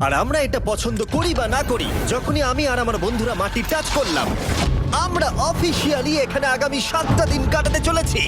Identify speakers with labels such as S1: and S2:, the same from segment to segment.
S1: আর আমরা এটা পছন্দ করি বা না করি, যখনই আমি আর আমার বন্ধুরা মাটি টাচ করলাম, আমরা অফিসিয়ালি এখানে আগামী 7টা দিন কাটাতে চলেছি।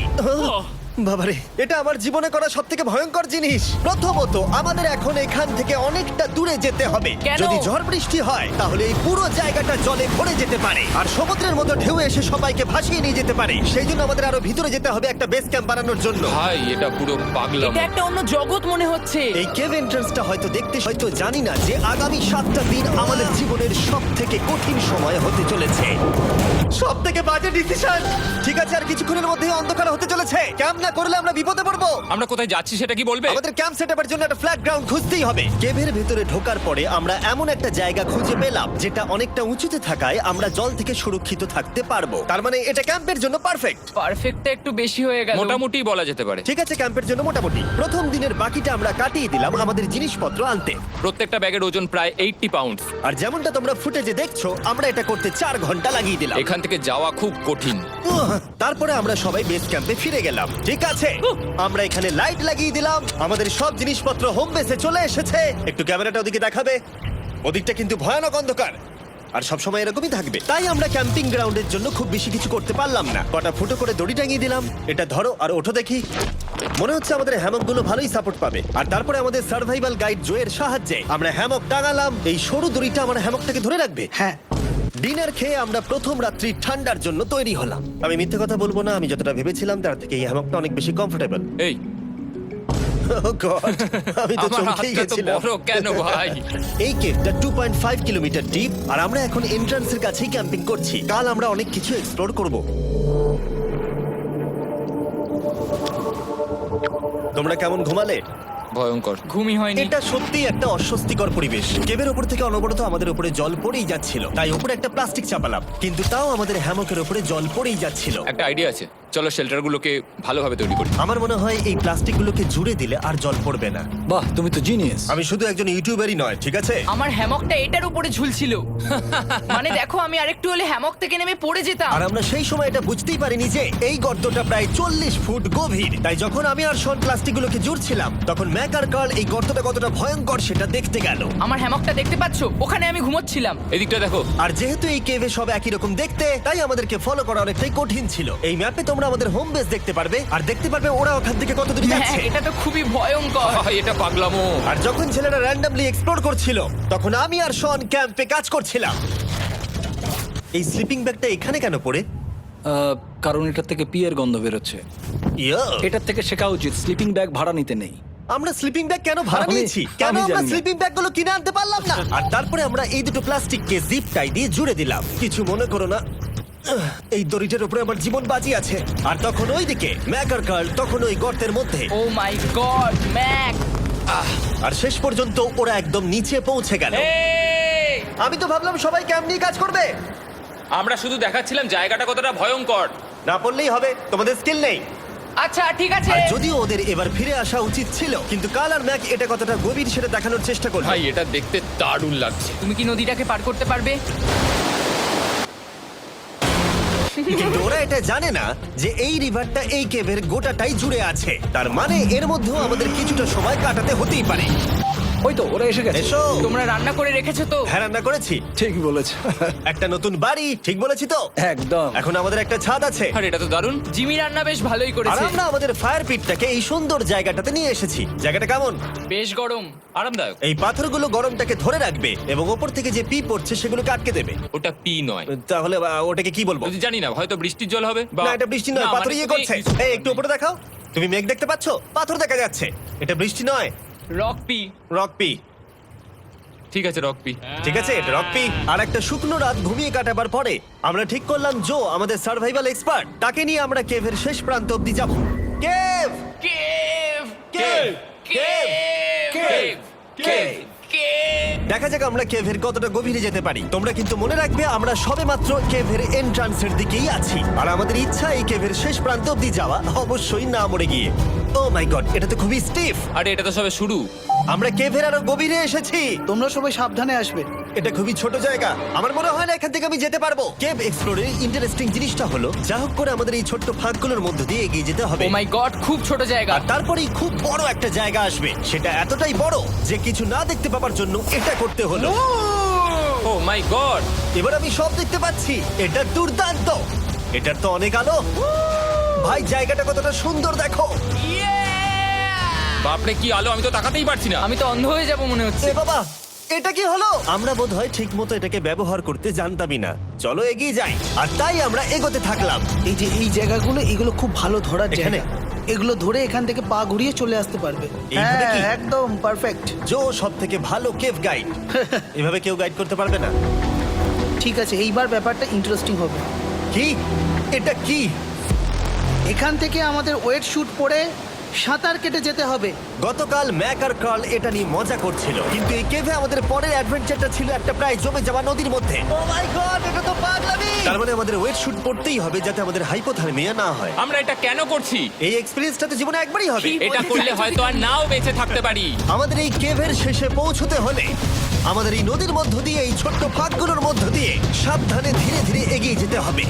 S1: বাবারে, এটা আমার জীবনে করা সবথেকে ভয়ঙ্কর জিনিস। প্রথমত, আমাদের এখন এখান থেকে অনেকটা দূরে যেতে হবে।
S2: কেন?
S1: যদি ঝড় বৃষ্টি হয় তাহলে এই পুরো জায়গাটা জলে ভরে যেতে পারে, আর সমুদ্রের মতো ঢেউ এসে সবাইকে ভাসিয়ে নিয়ে যেতে পারে। সেই জন্য আমাদের আরো ভিতরে যেতে হবে একটা বেস ক্যাম্প বানানোর জন্য।
S3: ভাই এটা পুরো পাগলাম।
S2: এটা একটা অন্য জগৎ মনে হচ্ছে।
S1: এই কেভ এন্ট্রান্সটা হয়তো দেখতে, হয়তো জানি না যে আগামী 7টা দিন আমাদের জীবনের সব থেকে কঠিন সময় হতে চলেছে। সব থেকে বাজে ডিসিশন। ঠিক আছে, আর কিছুক্ষণের মধ্যে অন্ধকার হতে চলেছে। ক্যাম্প না করলে আমরা বিপদে পড়বো।
S3: আমরা কোথায় যাচ্ছি সেটা কি বলবে?
S1: আমাদের ক্যাম্প সেটআপের জন্য একটা ফ্ল্যাট গ্রাউন্ড খুঁজতেই হবে। কেভের ভেতরে ঢোকার পরে আমরা এমন একটা জায়গা খুঁজে পেলাম যেটা অনেকটা উঁচুতে থাকায় আমরা জল থেকে সুরক্ষিত থাকতে পারবো। তার মানে এটা ক্যাম্পের জন্য পারফেক্ট।
S2: পারফেক্টটা একটু বেশি হয়ে গেল।
S3: মোটামুটি বলা যেতে পারে।
S1: ঠিক আছে, ক্যাম্পের জন্য মোটামুটি। প্রথম দিনের বাকিটা আমরা কাটিয়ে দিলাম আমাদের জিনিসপত্র আনতে।
S3: প্রত্যেকটা ব্যাগের ওজন প্রায় 80 পাউন্ড।
S1: আর যেমনটা তোমরা ফুটেজে দেখছো, আমরা এটা করতে 4 ঘন্টা লাগিয়ে দিলাম।
S3: এখান থেকে যাওয়া খুব কঠিন।
S1: তারপরে আমরা সবাই বেস ক্যাম্পে ফিরে গেলাম। ঠিক আছে, আমরা এখানে লাইট লাগিয়ে দিলাম। আমাদের সব জিনিসপত্র হোম বেসে চলে এসেছে। একটু ক্যামেরাটা ওদিকে দেখাবে? ওদিকটা কিন্তু ভয়ানক অন্ধকার, আর সবসময় এরকমই থাকবে। তাই আমরা ক্যাম্পিং গ্রাউন্ডের জন্য খুব বেশি কিছু করতে পারলাম না। কটা ফুটো করে দড়ি টাঙিয়ে দিলাম। এটা ধরো আর ওঠো দেখি। মনে হচ্ছে আমাদের হ্যামকগুলো ভালোই সাপোর্ট পাবে। আর তারপরে আমাদের সার্ভাইভাল গাইড জোয়ের সাহায্যে আমরা হ্যামক টাঙালাম। এই সরু দড়িটা আমার হ্যামকটাকে ধরে রাখবে।
S4: হ্যাঁ,
S1: ডিনার খেয়ে আমরা প্রথম রাত্রি ঠান্ডার জন্য তৈরি হলাম। আমি মিথ্যে কথা বলবো না, আমি যতটা ভেবেছিলাম তার থেকে এই হ্যামকটা অনেক বেশি কমফোর্টেবল।
S3: এই
S1: আমি তো
S3: আমার
S1: চমকেই
S3: হাতটা তো
S1: গেছিলাম।
S3: বড় কেন ভাই?
S1: এই কেভটা 2.5 কিলোমিটার ডিপ, আর আমরা এখন এন্ট্রান্সের কাছেই ক্যাম্পিং করছি। কাল আমরা অনেক কিছু এক্সপ্লোর করব। তোমরা কেমন ঘুমালে?
S3: ভয়ঙ্কর।
S2: ঘুমই হয়নি।
S1: এটা সত্যিই একটা অস্বস্তিকর পরিবেশ। কেবের উপর থেকে অনবরত আমাদের উপরে জল পড়েই যাচ্ছিল, তাই উপরে একটা প্লাস্টিক চাপালাম, কিন্তু তাও আমাদের হ্যামকের উপরে জল পড়েই যাচ্ছিল।
S3: একটা আইডিয়া আছে, চলো শেল্টারগুলোকে ভালোভাবে তৈরি করি।
S1: আমার মনে হয় এই প্লাস্টিকগুলোকে জুড়ে দিলে আর জল পড়বে না।
S4: বাহ, তুমি তো জিনিয়াস।
S1: আমি শুধু একজন ইউটিউবারই নয়, ঠিক আছে?
S2: আমার হ্যামকটা এটার উপরে ঝুলছিল। মানে দেখো, আমি আরেকটু হলে হ্যামক থেকে নেমে পড়ে যেতাম।
S1: আর আমরা সেই সময় এটা বুঝতেই পারিনি যে এই গর্তটা প্রায় 40 ফুট গভীর। তাই যখন আমি আর শন প্লাস্টিকগুলোকে জুড়ছিলাম, তখন ম্যাক আর কার্ল এই গর্তটা কতটা ভয়ঙ্কর সেটা দেখতে গেল।
S2: আমার হ্যামকটা দেখতে পাচ্ছো? ওখানে আমি ঘুমোচ্ছিলাম।
S3: এদিকটা দেখো।
S1: আর যেহেতু এই কেভে সব একই রকম দেখতে, তাই আমাদেরকে ফলো করা অনেকটাই কঠিন ছিল। এই ম্যাপে তোমরা আমাদের হোম বেস দেখতে পারবে, আর দেখতে পারবে ওরা ওখান থেকে কত দূরে
S2: হ্যাঁ,
S1: যাচ্ছে।
S2: এটা তো খুবই ভয়ঙ্কর।
S3: ভাই এটা পাগলামো।
S1: আর যখন ছেলেরা র্যান্ডমলি এক্সপ্লোর করছিল, তখন আমি আর শন ক্যাম্পে কাজ করছিলাম। এই স্লিপিং ব্যাগটা এখানে কেন পড়ে?
S4: কারণ এটার থেকে পিয়ের গন্ধ বেরোচ্ছে।
S1: ইয়া,
S4: এটার থেকে শেখা উচিত স্লিপিং ব্যাগ ভাড়া নিতে নেই।
S1: আমরা স্লিপিং ব্যাগ কেন ভাড়া
S4: আমি-
S1: নিয়েছি? কেন
S4: আমি
S1: আমরা
S4: জানি না।
S1: স্লিপিং ব্যাগগুলো কিনে আনতে পারলাম না? আর তারপরে আমরা এই দুটো প্লাস্টিককে জিপ টাই দিয়ে জুড়ে দিলাম। কিছু মনে করো না, এই দড়িটার উপরে আমার জীবন বাজি আছে। আর তখন ওইদিকে ম্যাক আর কার্ল তখন ওই গর্তের মধ্যে।
S2: ও মাই গড, ম্যাক!
S1: আর শেষ পর্যন্ত ওরা একদম নিচে পৌঁছে গেল।
S3: এই!
S1: আমি তো ভাবলাম সবাই ক্যাম্প নিয়ে কাজ করবে।
S3: আমরা শুধু দেখাচ্ছিলাম জায়গাটা কতটা ভয়ঙ্কর।
S1: না পড়লেই হবে, তোমাদের স্কিল নেই।
S2: আচ্ছা ঠিক আছে।
S1: আর যদিও ওদের এবার ফিরে আসা উচিত ছিল, কিন্তু কাল আর ম্যাক এটা কতটা গভীর সেটা দেখানোর চেষ্টা করলো।
S3: ভাই এটা দেখতে দারুণ লাগছে।
S2: তুমি কি নদীটাকে পার করতে পারবে?
S1: কিন্তু ওরা এটা জানে না যে এই রিভারটা এই কেভের গোটাটাই জুড়ে আছে। তার মানে এর মধ্যেও আমাদের কিছুটা সময় কাটাতে হতেই পারে।
S4: ওই তো ওরা এসে গেছে।
S1: এসো।
S2: তোমরা রান্না করে রেখেছো তো?
S1: হ্যাঁ, রান্না করেছি।
S4: ঠিক বলেছ।
S1: একটা নতুন বাড়ি, ঠিক বলেছি তো?
S4: একদম।
S1: এখন আমাদের একটা ছাদ আছে।
S3: আর এটা তো দারুণ।
S2: জিমি রান্না বেশ ভালোই
S1: আর
S2: করেছে।
S1: আমরা আমাদের ফায়ার পিটটাকে এই সুন্দর জায়গাটাতে নিয়ে এসেছি। জায়গাটা কেমন?
S2: বেশ গরম।
S3: আরামদায়ক।
S1: এই পাথরগুলো গরমটাকে ধরে রাখবে এবং ওপর থেকে যে পি পড়ছে সেগুলোকে আটকে দেবে।
S3: ওটা পি নয়।
S1: তাহলে ওটাকে কি বলবো?
S3: যদি জানি না, হয়তো বৃষ্টির জল হবে বা
S1: না, এটা বৃষ্টি নয়,
S3: না,
S1: পাথর
S3: মানে
S1: ইয়ে
S3: তুমি-
S1: করছে। এই একটু উপরে দেখাও। তুমি মেঘ দেখতে পাচ্ছো? পাথর দেখা যাচ্ছে। এটা বৃষ্টি নয়,
S2: রক পি।
S1: Rock P.
S3: ঠিক আছে রক পি।
S1: ঠিক আছে, এটা রক পি। আর একটা শুকনো রাত ঘুমিয়ে কাটাবার পরে আমরা ঠিক করলাম জো আমাদের সার্ভাইভাল এক্সপার্ট, তাকে নিয়ে আমরা কেভের শেষ প্রান্ত অব্দি যাব। Cave,
S2: cave!
S1: Cave, cave,
S2: cave!
S1: Cave.
S2: Cave!
S1: দেখা যাক আমরা কেভের কতটা গভীরে যেতে পারি। তোমরা কিন্তু মনে রাখবে আমরা সবেমাত্র কেভের এন্ট্রান্সের দিকেই আছি, আর আমাদের ইচ্ছা এই কেভের শেষ প্রান্ত অব্দি যাওয়া, অবশ্যই না মরে গিয়ে। ও মাই গড, এটা তো খুবই স্টিফ।
S3: আরে এটা তো সবে শুরু।
S1: আমরা কেভের আরো গভীরে এসেছি।
S5: তোমরা সবাই সাবধানে আসবে।
S1: এটা খুবই ছোট জায়গা, আমার মনে হয় না এখান থেকে আমি যেতে পারবো। কেভ এক্সপ্লোরের ইন্টারেস্টিং জিনিসটা হলো যা হোক করে আমাদের এই ছোট্ট ফাঁকগুলোর মধ্য দিয়ে এগিয়ে যেতে হবে।
S2: ও মাই গড, খুব ছোট জায়গা।
S1: আর তারপরেই খুব বড় একটা জায়গা আসবে, সেটা এতটাই বড় যে কিছু না দেখতে পাওয়ার জন্য এটা করতে হলো।
S3: ও মাই গড।
S1: এবার আমি সব দেখতে পাচ্ছি, এটা দুর্দান্ত। এটার তো অনেক আলো। ভাই জায়গাটা কতটা সুন্দর দেখো।
S3: বাপরে কি আলো, আমি তো তাকাতেই পারছি না।
S2: আমি তো অন্ধ হয়ে যাব মনে হচ্ছে।
S1: এ বাবা, এটা কি হলো? আমরা বোধহয় ঠিক মতো এটাকে ব্যবহার করতে জানতামই না। চলো এগিয়ে যাই। আর তাই আমরা এগোতে থাকলাম।
S5: এই যে এই জায়গাগুলো, এগুলো খুব ভালো ধরার
S1: এখানে?
S5: জায়গা। এগুলো ধরে এখান থেকে পা ঘুরিয়ে চলে আসতে পারবে।
S1: এইভাবে কি?
S5: হ্যাঁ, একদম পারফেক্ট।
S1: জো সব থেকে ভালো কেভ গাইড। এভাবে কেউ গাইড করতে পারবে না।
S5: ঠিক আছে, এইবার ব্যাপারটা ইন্টারেস্টিং হবে।
S1: কি? এটা কি?
S5: এখান থেকে আমাদের ওয়েট শুট পরে সাঁতার কেটে যেতে হবে।
S1: গতকাল ম্যাক আর কার্ল এটা নিয়ে মজা করছিল, কিন্তু এই কেভে আমাদের পরের অ্যাডভেঞ্চারটা ছিল একটা প্রায় জমে যাওয়া নদীর মধ্যে। ও মাই গড, এটা তো পাগলামি! তার মানে আমাদের ওয়েট শুট পড়তেই হবে যাতে আমাদের হাইপোথার্মিয়া না হয়।
S3: আমরা এটা কেন করছি?
S1: এই এক্সপেরিয়েন্সটা তো জীবনে একবারই হবে।
S3: এটা করলে হয়তো আর নাও বেঁচে থাকতে পারি।
S1: আমাদের এই কেভের শেষে পৌঁছতে হলে আমাদের এই নদীর মধ্য দিয়ে, এই ছোট্ট ফাঁকগুলোর মধ্য দিয়ে সাবধানে ধীরে ধীরে এগিয়ে যেতে হবে।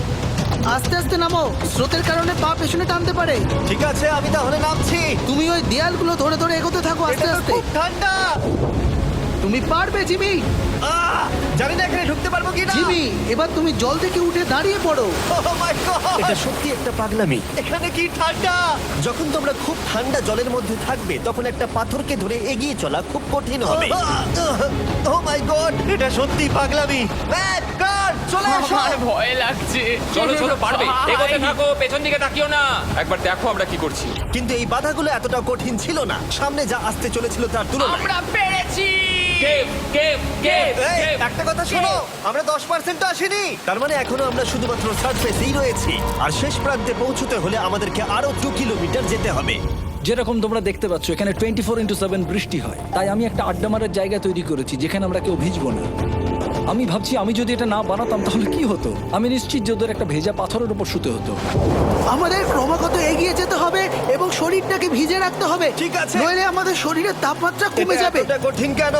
S5: আস্তে আস্তে নামো, স্রোতের কারণে পা পেছনে টানতে পারে।
S1: ঠিক আছে, আমি তাহলে নামছি।
S5: তুমি ওই দেয়ালগুলো ধরে ধরে এগোতে থাকো আস্তে
S1: এটা তো
S5: আস্তে।
S1: খুব ঠান্ডা।
S5: তুমি পারবে জিমি।
S1: জানি না এখানে ঢুকতে পারবো কি না।
S5: জিমি, এবার তুমি জল থেকে উঠে দাঁড়িয়ে পড়ো।
S1: এটা সত্যি একটা পাগলামি। এখানে কি ঠান্ডা! যখন তোমরা খুব ঠান্ডা জলের মধ্যে থাকবে তখন একটা পাথরকে ধরে এগিয়ে চলা খুব কঠিন হবে। ও মাই গড, এটা সত্যি পাগলামি। ম্যাক, কার, চলে এসো।
S2: আমার ভয় লাগছে।
S3: চলো চলো, পারবে।
S2: ভাই।
S3: এগোতে থাকো, পেছন দিকে তাকিও না। একবার দেখো আমরা কি করছি।
S1: কিন্তু এই বাধাগুলো এতটা কঠিন ছিল না সামনে যা আসতে চলেছিল তার তুলনায়।
S2: আমরা পেরেছি।
S3: কেভ কেভ কেভ
S1: এই,
S3: কেভ।
S1: একটা কথা শোনো, আমরা 10% আসিনি। তার মানে এখনো আমরা শুধুমাত্র সার্ফেসেই রয়েছি, আর শেষ প্রান্তে পৌঁছতে হলে আমাদেরকে আরো 2 কিলোমিটার যেতে হবে।
S4: যেরকম তোমরা দেখতে পাচ্ছ এখানে 24/7 বৃষ্টি হয়, তাই আমি একটা আড্ডা মারার জায়গা তৈরি করেছি যেখানে আমরা কেউ ভিজবো না। আমি ভাবছি আমি যদি এটা না বানাতাম তাহলে কি হতো। আমি নিশ্চিত যে ওদের একটা ভেজা পাথরের উপর শুতে হতো।
S5: আমাদের ক্রমাগত এগিয়ে যেতে হবে এবং শরীরটাকে ভিজে রাখতে হবে।
S1: ঠিক আছে।
S5: নইলে আমাদের শরীরের তাপমাত্রা কমে
S1: এটা
S5: যাবে।
S1: এতটা কঠিন কেন?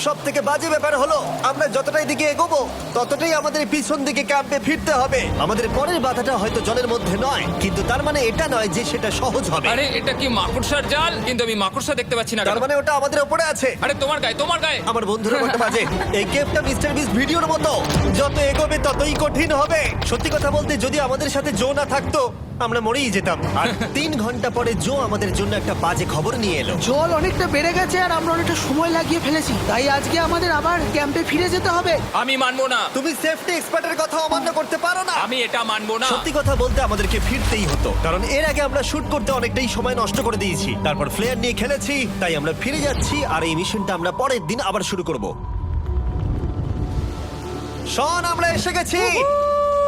S1: সব থেকে বাজে ব্যাপার হলো আমরা যতটাই দিকে এগোবো ততটাই আমাদের পিছন দিকে ক্যাম্পে ফিরতে হবে। আমাদের পরের বাধাটা হয়তো জলের মধ্যে নয়, কিন্তু তার মানে এটা নয় যে সেটা সহজ হবে।
S3: আরে এটা কি মাকড়সার জাল? কিন্তু আমি মাকড়সা দেখতে পাচ্ছি না।
S1: তার
S3: কেন?
S1: মানে ওটা আমাদের উপরে আছে।
S3: আরে তোমার গায়ে, তোমার গায়ে।
S1: আমার বন্ধুরা কত বাজে। এই গেমটা মিস্টার বিস ভিডিওর মতো, যত এগোবে ততই কঠিন হবে। সত্যি কথা বলতে যদি আমাদের সাথে জো না থাকতো আমরা মরেই যেতাম। আর 3 ঘন্টা পরে জো আমাদের জন্য একটা বাজে খবর নিয়ে এলো।
S5: জল অনেকটা বেড়ে গেছে আর আমরা অনেকটা সময় লাগিয়ে ফেলেছি, তাই আজকে আমাদের আবার ক্যাম্পে ফিরে যেতে হবে।
S3: আমি মানবো না।
S1: তুমি সেফটি এক্সপার্টের কথা অমান্য করতে পারো না।
S3: আমি এটা মানবো না।
S1: সত্যি কথা বলতে আমাদেরকে ফিরতেই হতো, কারণ এর আগে আমরা শুট করতে অনেকটাই সময় নষ্ট করে দিয়েছি। তারপর ফ্লেয়ার নিয়ে খেলেছি, তাই আমরা ফিরে যাচ্ছি আর এই মিশনটা আমরা পরের দিন আবার শুরু করব। শন, আমরা এসে গেছি।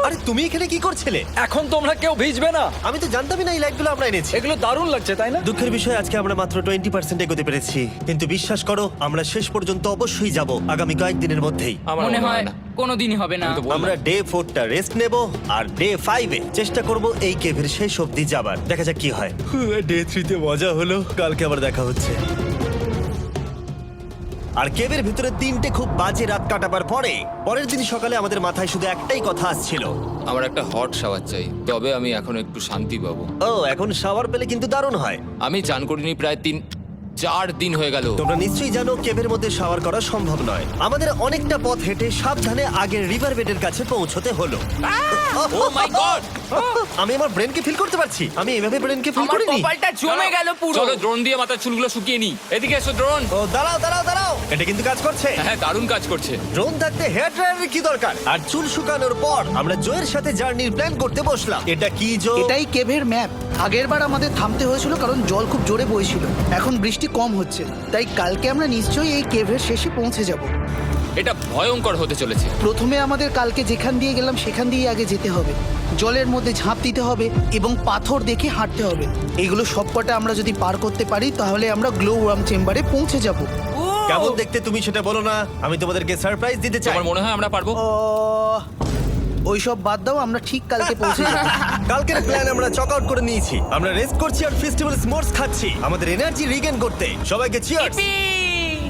S1: আরে তুমি এখানে কি করছিলে?
S4: এখন তোমরা কেউ ভিজবে না।
S1: আমি তো জানতামই না এই লাইটগুলো আমরা এনেছি।
S4: এগুলো দারুণ লাগছে তাই না?
S1: দুঃখের বিষয় আজকে আমরা মাত্র 20% এগোতে পেরেছি, কিন্তু বিশ্বাস করো আমরা শেষ পর্যন্ত অবশ্যই যাব আগামী কয়েকদিনের মধ্যেই।
S3: আমার
S2: মনে হয়
S3: না।
S2: কোনোদিনই হবে না।
S3: আমি তো বললাম।
S1: আমরা ডে 4টা রেস্ট নেব আর ডে 5-এ চেষ্টা করব এই কেভের শেষ অবধি যাবার। দেখা যাক কি হয়। ডে 3-তে মজা হলো, কালকে আবার দেখা হচ্ছে। আর কেভের ভিতরে 3টে খুব বাজে রাত কাটাবার পরে পরের দিন সকালে আমাদের মাথায় শুধু একটাই কথা আসছিল।
S3: আমার একটা হট শাওয়ার চাই, তবে আমি এখন একটু শান্তি পাবো।
S1: ও, এখন শাওয়ার পেলে কিন্তু দারুণ হয়।
S3: আমি চান করিনি প্রায় 3-4 দিন হয়ে গেল।
S1: তোমরা নিশ্চয়ই জানো কেভের মধ্যে শাওয়ার করা সম্ভব নয়। আমাদের অনেকটা পথ হেঁটে সাবধানে আগের রিভার বেডের কাছে পৌঁছতে হলো।
S3: ও মাই গড!
S1: আমি আমার ব্রেনকে ফিল করতে পারছি। আমি এভাবে ব্রেনকে ফিল
S2: আমার
S1: করিনি।
S2: কপালটা জমে গেল পুরো।
S3: চলো ড্রোন দিয়ে মাথার চুলগুলো শুকিয়ে নি। এদিকে এসো ড্রোন।
S1: ও দাঁড়াও দাঁড়াও দাঁড়াও, এটা কিন্তু কাজ করছে।
S3: হ্যাঁ, দারুণ কাজ করছে।
S1: ড্রোন থাকতে হেয়ার ড্রায়ারের কি দরকার? আর চুল শুকানোর পর আমরা জোয়ের সাথে জার্নির প্ল্যান করতে বসলাম। এটা কি জো?
S5: এটাই কেভের ম্যাপ। আগেরবার আমাদের থামতে হয়েছিল কারণ জল খুব জোরে বইছিল। এখন বৃষ্টি কম হচ্ছে, তাই কালকে আমরা নিশ্চয়ই এই কেভের শেষে পৌঁছে যাব।
S3: এটা ভয়ঙ্কর হতে চলেছে।
S5: প্রথমে আমাদের কালকে যেখান দিয়ে গেলাম সেখান দিয়ে আগে যেতে হবে। জলের মধ্যে ঝাঁপ দিতে হবে এবং পাথর দেখে হাঁটতে হবে। এগুলো সবকটা আমরা যদি পার করতে পারি তাহলে আমরা গ্লো ওয়ার্ম চেম্বারে পৌঁছে যাব।
S1: কেমন দেখতে তুমি সেটা বলো না, আমি তোমাদেরকে সারপ্রাইজ দিতে চাই।
S3: তোমার মনে হয় আমরা পারবো?
S5: ওইসব বাদ দাও, আমরা ঠিক কালকে পৌঁছে যাবো।
S1: কালকের প্ল্যান আমরা চক আউট করে নিয়েছি। আমরা রেস্ট করছি আর ফেস্টিভ্যাল স্মোর্টস খাচ্ছি আমাদের এনার্জি রিগেন করতে। সবাইকে চিয়ার্স।
S2: Yippee!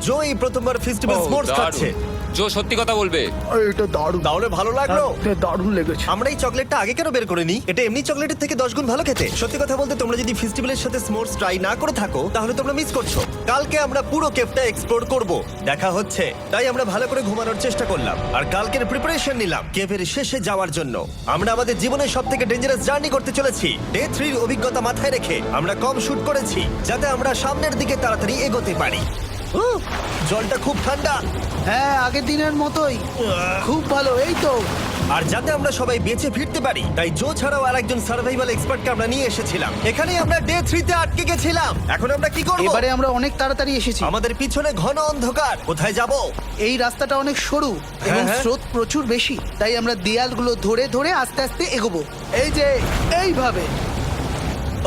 S1: জো এই প্রথমবার ফেস্টিভ্যাল স্মোর্টস খাচ্ছে।
S3: জো সত্যি কথা বলবে।
S5: এটা দারুণ,
S1: তাহলে ভালো লাগলো?
S5: দারুণ লেগেছে।
S1: আমরা এই চকলেটটা আগে কেন বের করিনি? এটা এমনি চকলেটের থেকে 10 গুণ ভালো খেতে। সত্যি কথা বলতে তোমরা যদি ফেস্টিভ্যালের সাথে স্মোর্টস ট্রাই না করে থাকো তাহলে তোমরা মিস করছো। কালকে আমরা পুরো কেভটা এক্সপ্লোর করব, দেখা হচ্ছে। তাই আমরা ভালো করে ঘুমানোর চেষ্টা করলাম আর কালকের প্রিপারেশন নিলাম কেভের শেষে যাওয়ার জন্য। আমরা আমাদের জীবনের সবথেকে ডেঞ্জারাস জার্নি করতে চলেছি। ডে 3 এর অভিজ্ঞতা মাথায় রেখে আমরা কম শুট করেছি যাতে আমরা সামনের দিকে তাড়াতাড়ি এগোতে পারি। জলটা খুব ঠান্ডা
S5: হ্যাঁ, আগের দিনের মতোই খুব ভালো। এই তো
S1: আর যাতে আমরা সবাই বেঁচে ফিরতে পারি তাই জো ছাড়াও আরেকজন সার্ভাইভাল এক্সপার্টকে আমরা নিয়ে এসেছিলাম। এখানে আমরা ডে 3 তে আটকে গেছিলাম। এখন আমরা কি করব?
S5: এবারে আমরা অনেক তাড়াতাড়ি এসেছি।
S1: আমাদের পিছনে ঘন অন্ধকার। কোথায় যাব?
S5: এই রাস্তাটা অনেক সরু এবং
S1: হ্যাঁ।
S5: স্রোত প্রচুর বেশি, তাই আমরা দেয়ালগুলো ধরে ধরে আস্তে আস্তে এগোবো। এই যে এইভাবে।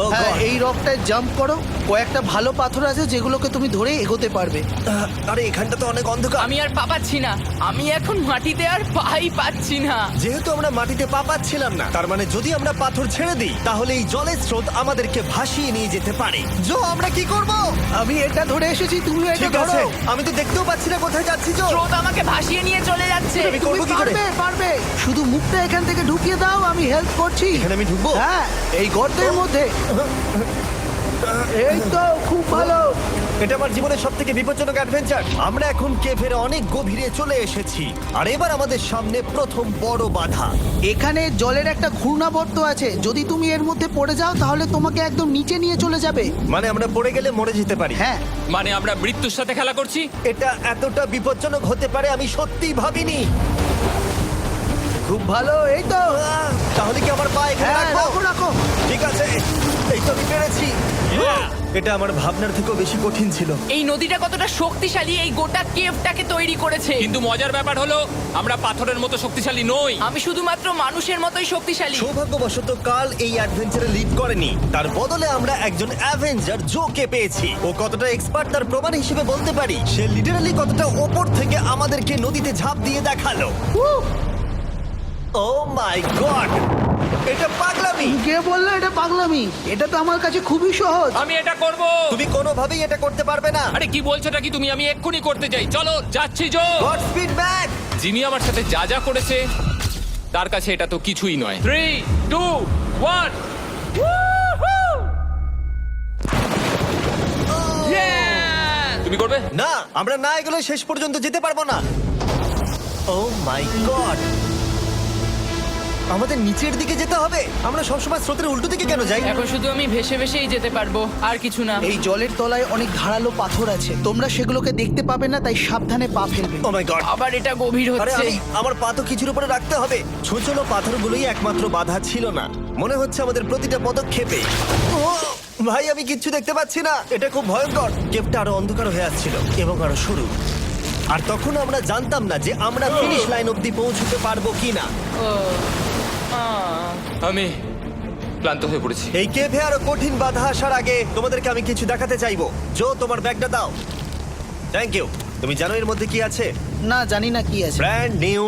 S1: ও
S5: হ্যাঁ,
S1: God!
S5: এই রকটায় জাম্প করো। কয়েকটা ভালো পাথর আছে যেগুলোকে তুমি ধরে এগোতে পারবে।
S1: আরে এখানটা তো অনেক অন্ধকার।
S2: আমি আর পা পাচ্ছি না, আমি এখন মাটিতে আর পাই পাচ্ছি না।
S1: যেহেতু আমরা মাটিতে পা পাচ্ছিলাম না, তার মানে যদি আমরা পাথর ছেড়ে দিই তাহলে এই জলের স্রোত আমাদেরকে ভাসিয়ে নিয়ে যেতে পারে। জো, আমরা কি করব?
S5: আমি এটা ধরে এসেছি, তুমি এটা
S1: ঠিক
S5: ধরো।
S1: আছে, আমি তো দেখতেও পাচ্ছি না কোথায় যাচ্ছি। জো,
S2: স্রোত আমাকে ভাসিয়ে নিয়ে চলে যাচ্ছে।
S1: আমি
S5: তুমি
S1: করবো কি করে?
S5: পারবে, পারবে। শুধু মুখটা এখান থেকে ঢুকিয়ে দাও, আমি হেল্প করছি।
S1: এখানে আমি ঢুকবো?
S5: হ্যাঁ, এই গর্তের মধ্যে। এই তো, খুব ভালো।
S1: এটা আমার জীবনের সবথেকে বিপজ্জনক অ্যাডভেঞ্চার। আমরা এখন কেভের অনেক গভীরে চলে এসেছি আর এবার আমাদের সামনে প্রথম বড় বাধা।
S5: এখানে জলের একটা ঘূর্ণাবর্ত আছে, যদি তুমি এর মধ্যে পড়ে যাও তাহলে তোমাকে একদম নিচে নিয়ে চলে যাবে।
S1: মানে আমরা পড়ে গেলে মরে যেতে পারি।
S5: হ্যাঁ,
S3: মানে আমরা মৃত্যুর সাথে খেলা করছি।
S1: এটা এতটা বিপজ্জনক হতে পারে আমি সত্যিই ভাবিনি।
S5: খুব ভালো। এই তো,
S1: তাহলে কি আমার পা এখানে
S5: হ্যাঁ,
S1: রাখবো?
S5: রাখো রাখো।
S1: ঠিক আছে, এই তো আমি পেরেছি। এটা আমার ভাবনার থেকেও বেশি কঠিন ছিল।
S2: এই নদীটা কতটা শক্তিশালী এই গোটা কেভটাকে তৈরি করেছে।
S3: কিন্তু মজার ব্যাপার হলো আমরা পাথরের মতো শক্তিশালী নই।
S2: আমি শুধুমাত্র মানুষের মতোই শক্তিশালী।
S1: সৌভাগ্যবশত কাল এই অ্যাডভেঞ্চারে লিড করেনি, তার বদলে আমরা একজন অ্যাভেঞ্জার জোকে পেয়েছি। ও কতটা এক্সপার্ট তার প্রমাণ হিসেবে বলতে পারি। সে লিটারালি কতটা ওপর থেকে আমাদেরকে নদীতে ঝাঁপ দিয়ে দেখালো। ও মাই গড, এটা পাগলামি।
S5: কে বললো এটা পাগলামি? এটা তো আমার কাছে খুবই সহজ।
S3: আমি এটা করব।
S1: তুমি কোনোভাবেই এটা করতে পারবে না।
S3: আরে কি বলছোটা কি তুমি? আমি এক্ষুনি করতে চাই। চলো যাচ্ছি Joe.
S1: Godspeed back.
S3: Jimmy আমার সাথে যা যা করেছে তার কাছে এটা তো কিছুই নয়। 3, 2, 1। তুমি করবে?
S1: না, আমরা না এগুলো শেষ পর্যন্ত যেতে পারবো না। ও মাই গড, আমাদের নিচের দিকে যেতে হবে। আমরা সবসময় স্রোতের উল্টো দিকে কেন যাই?
S2: এখন শুধু আমি ভেসে ভেসেই যেতে পারবো, আর কিছু না।
S5: এই জলের তলায় অনেক ধারালো পাথর আছে, তোমরা সেগুলোকে দেখতে পাবে না, তাই সাবধানে পা ফেলবে।
S1: ও মাই গড,
S2: আবার এটা গভীর
S1: আরে
S2: হচ্ছে।
S1: আমার পা তো কিছুর উপরে রাখতে হবে। ছোট ছোট পাথরগুলোই একমাত্র বাধা ছিল না, মনে হচ্ছে আমাদের প্রতিটা পদক্ষেপে। ও ভাই, আমি কিচ্ছু দেখতে পাচ্ছি না। এটা খুব ভয়ঙ্কর। কেভটা আরো অন্ধকার হয়ে আসছিল এবং আরো সরু। আর তখন আমরা জানতাম না যে আমরা ফিনিশ লাইন অবধি পৌঁছতে পারবো কিনা।
S3: আমি ক্লান্ত হয়ে পড়েছি।
S1: এই কেভে আরো কঠিন বাধা আসার আগে তোমাদেরকে আমি কিছু দেখাতে চাইবো। জো, তোমার ব্যাগটা দাও। Thank you. তুমি জানো এর মধ্যে কি আছে?
S5: না, জানি না কি আছে।
S1: Brand new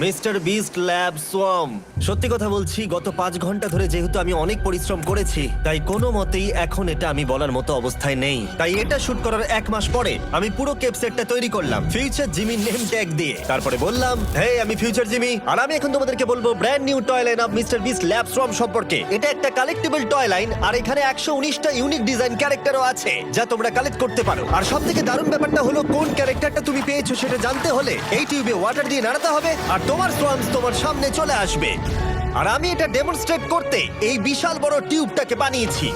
S1: mister beast lab swamp. সত্যি কথা বলছি, গত 5 ঘন্টা ধরে যেহেতু আমি অনেক পরিশ্রম করেছি, তাই কোনো মতেই এখন এটা আমি বলার মতো অবস্থায় নেই। তাই এটা শুট করার 1 মাস পরে আমি পুরো কেপ সেটটা তৈরি করলাম ফিউচার জিমি নেম ট্যাগ দিয়ে। তারপরে বললাম, হে, আমি ফিউচার জিমি, আর আমি এখন তোমাদেরকে বলবো brand new toy line of mister beast lab swamp সম্পর্কে। এটা একটা কালেক্টিবল টয় লাইন, আর এখানে 119টা ইউনিক ডিজাইন ক্যারেক্টারও আছে যা তোমরা কালেক্ট করতে পারো। আর সবথেকে দারুণ ব্যাপারটা হলো, কোন ক্যারেক্টারটা তুমি পেয়েছো সেটা জানতে হলে এই টিউবে ওয়াটার দিয়ে নাড়াতে হবে আর তোমার সোয়ামস তোমার সামনে চলে আসবে। আর আমি এটা ডেমনস্ট্রেট করতে এই বিশাল বড় টিউবটাকে বানিয়েছি।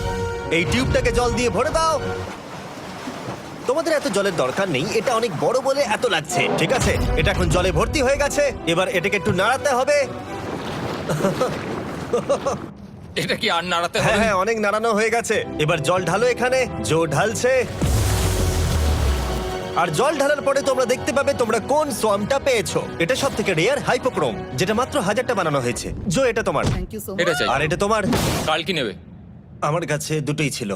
S1: এই টিউবটাকে জল দিয়ে ভরে দাও। তোমাদের এত জলের দরকার নেই, এটা অনেক বড় বলে এত লাগছে। ঠিক আছে, এটা এখন জলে ভর্তি হয়ে গেছে। এবার এটাকে একটু নাড়াতে হবে।
S3: এটা কি আর নাড়াতে
S1: হ্যাঁ
S3: হবে?
S1: হ্যাঁ, অনেক নাড়ানো হয়ে গেছে। এবার জল ঢালো এখানে। জো ঢালছে। আর জল ঢালার পরে তোমরা দেখতে পাবে তোমরা কোন সোয়ামটা পেয়েছো। এটা সবথেকে রেয়ার হাইপোক্রোম, যেটা মাত্র 1000টা বানানো হয়েছে। জো, এটা তোমার।
S5: থ্যাংক ইউ সো
S3: এটা
S5: মাচ।
S3: চাই।
S1: আর এটা তোমার।
S3: কাল কি নেবে?
S1: আমার কাছে দুটোই ছিল।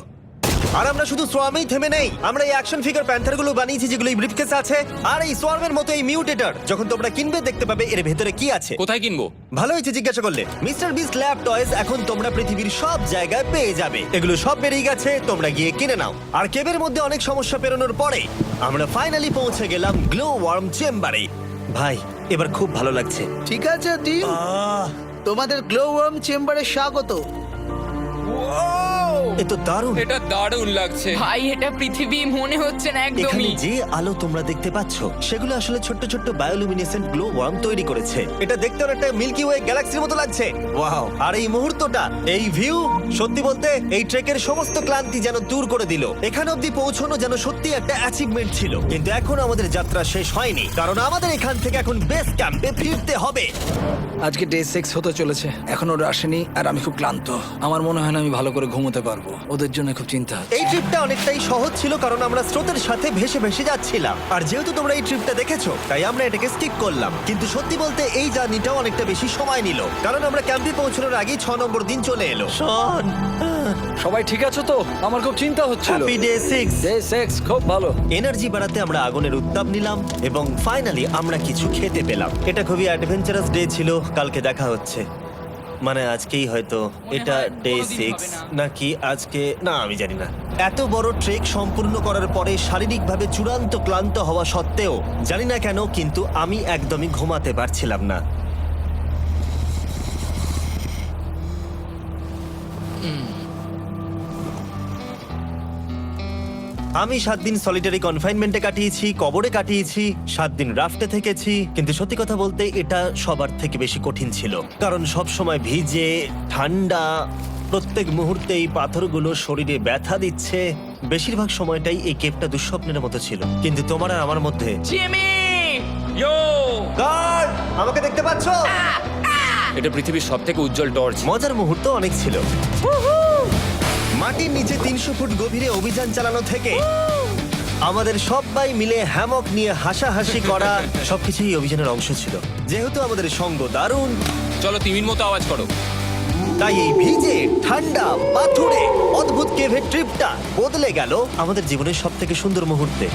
S1: আর আমরা শুধু সোয়ামেই থেমে নেই, আমরা এই অ্যাকশন ফিগার প্যান্থার গুলো বানিয়েছি যেগুলো এই ব্রিফকেসে আছে, আর এই সোয়ার্মের মতো এই মিউটেটর। যখন তোমরা কিনবে দেখতে পাবে এর ভেতরে কি আছে।
S3: কোথায় কিনবো?
S1: ভালো হয়েছে জিজ্ঞাসা করলে। মিস্টার বিস্ট ল্যাব টয়েস এখন তোমরা পৃথিবীর সব জায়গায় পেয়ে যাবে। এগুলো সব বেরিয়ে গেছে, তোমরা গিয়ে কিনে নাও। আর কেবের মধ্যে অনেক সমস্যা পেরোনোর পরে আমরা ফাইনালি পৌঁছে গেলাম গ্লো ওয়ার্ম চেম্বারে। ভাই এবার খুব ভালো লাগছে।
S5: ঠিক আছে টিম, তোমাদের গ্লো ওয়ার্ম চেম্বারে স্বাগত।
S1: এ তো দারুণ।
S3: এটা দারুণ লাগছে।
S2: ভাই এটা পৃথিবী মনে হচ্ছে না
S1: এখানে
S2: একদমই।
S1: যে আলো তোমরা দেখতে পাচ্ছ সেগুলো আসলে ছোট্ট ছোট্ট বায়োলুমিনেসেন্ট গ্লো ওয়ার্ম তৈরি করেছে। এটা দেখতে অনেকটা মিল্কি ওয়ে গ্যালাক্সির মতো লাগছে। ওয়াও! আর এই মুহূর্তটা, এই ভিউ, সত্যি বলতে এই ট্রেকের সমস্ত ক্লান্তি যেন দূর করে দিল। এখানে অবধি পৌঁছানো যেন সত্যি একটা অ্যাচিভমেন্ট ছিল। কিন্তু এখন আমাদের যাত্রা শেষ হয়নি, কারণ আমাদের এখান থেকে এখন বেস ক্যাম্পে ফিরতে হবে।
S4: আজকে ডে 6 হতে চলেছে, এখনো ওরা আসেনি আর আমি খুব ক্লান্ত। আমার মনে হয় না আমি ভালো করে ঘুমোতে পারবো, ওদের জন্য খুব চিন্তা হচ্ছে।
S1: এই ট্রিপটা অনেকটাই সহজ ছিল কারণ আমরা স্রোতের সাথে ভেসে ভেসে যাচ্ছিলাম। আর যেহেতু তোমরা এই ট্রিপটা দেখেছো তাই আমরা এটাকে স্কিপ করলাম। কিন্তু সত্যি বলতে এই জার্নিটাও অনেকটা বেশি সময় নিল, কারণ আমরা ক্যাম্পে পৌঁছানোর আগেই 6 নম্বর দিন চলে এলো। শন,
S4: সবাই ঠিক আছে তো? আমার খুব চিন্তা হচ্ছিল।
S1: Happy day 6।
S4: ডে 6 খুব ভালো।
S1: এনার্জি বাড়াতে আমরা আগুনের উত্তাপ নিলাম এবং ফাইনালি আমরা কিছু খেতে পেলাম। এটা খুবই অ্যাডভেঞ্চারাস ডে ছিল। কালকে দেখা হচ্ছে, মানে আজকেই হয়তো। এটা
S2: হয়
S1: ডে
S2: কোনোদিন
S1: 6
S2: হবে না।
S1: নাকি আজকে, না আমি জানি না। এত বড় ট্রেক সম্পূর্ণ করার পরে শারীরিকভাবে চূড়ান্ত ক্লান্ত হওয়া সত্ত্বেও জানি না কেন কিন্তু আমি একদমই ঘুমাতে পারছিলাম না। আমি 7 দিন সলিটারি কনফাইনমেন্টে কাটিয়েছি, কবরে কাটিয়েছি, 7 দিন রাফটে থেকেছি। কিন্তু সত্যি কথা বলতে এটা সবার থেকে বেশি কঠিন ছিল, কারণ সব সময় ভিজে, ঠান্ডা, প্রত্যেক মুহূর্তে এই পাথরগুলো শরীরে ব্যথা দিচ্ছে। বেশিরভাগ সময়টাই এই কেপটা দুঃস্বপ্নের মতো ছিল। কিন্তু তোমার আর আমার মধ্যে
S2: জিমি!
S3: ইয়ো!
S1: গার্ড, আমাকে দেখতে পাচ্ছ?
S3: এটা পৃথিবীর সবথেকে উজ্জ্বল টর্চ।
S1: মজার মুহূর্ত অনেক ছিল। মাটির নিচে 300 ফুট গভীরে অভিযান চালানো থেকে আমাদের সবাই মিলে হ্যামক নিয়ে হাসাহাসি করা সবকিছুই এই অভিযানের অংশ ছিল। যেহেতু আমাদের সঙ্গ দারুণ,
S3: চলো তিমির মতো আওয়াজ করো।
S1: তাই এই ভিজে, ঠান্ডা, পাথুরে অদ্ভুত কেভের ট্রিপটা বদলে গেল আমাদের জীবনের সব থেকে সুন্দর মুহূর্তে।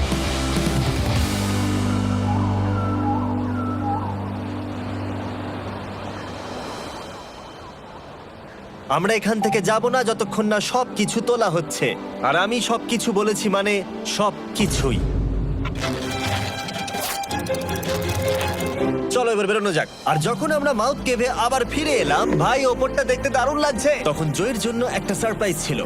S1: আমরা এখান থেকে যাব না যতক্ষণ না সবকিছু তোলা হচ্ছে। আর আমি সবকিছু বলেছি মানে সবকিছুই। চলো এবার বেরোনো যাক। আর যখন আমরা মাউথ কেভে আবার ফিরে এলাম, ভাই ওপরটা দেখতে দারুণ লাগছে। তখন জয়ের জন্য একটা সারপ্রাইজ ছিল।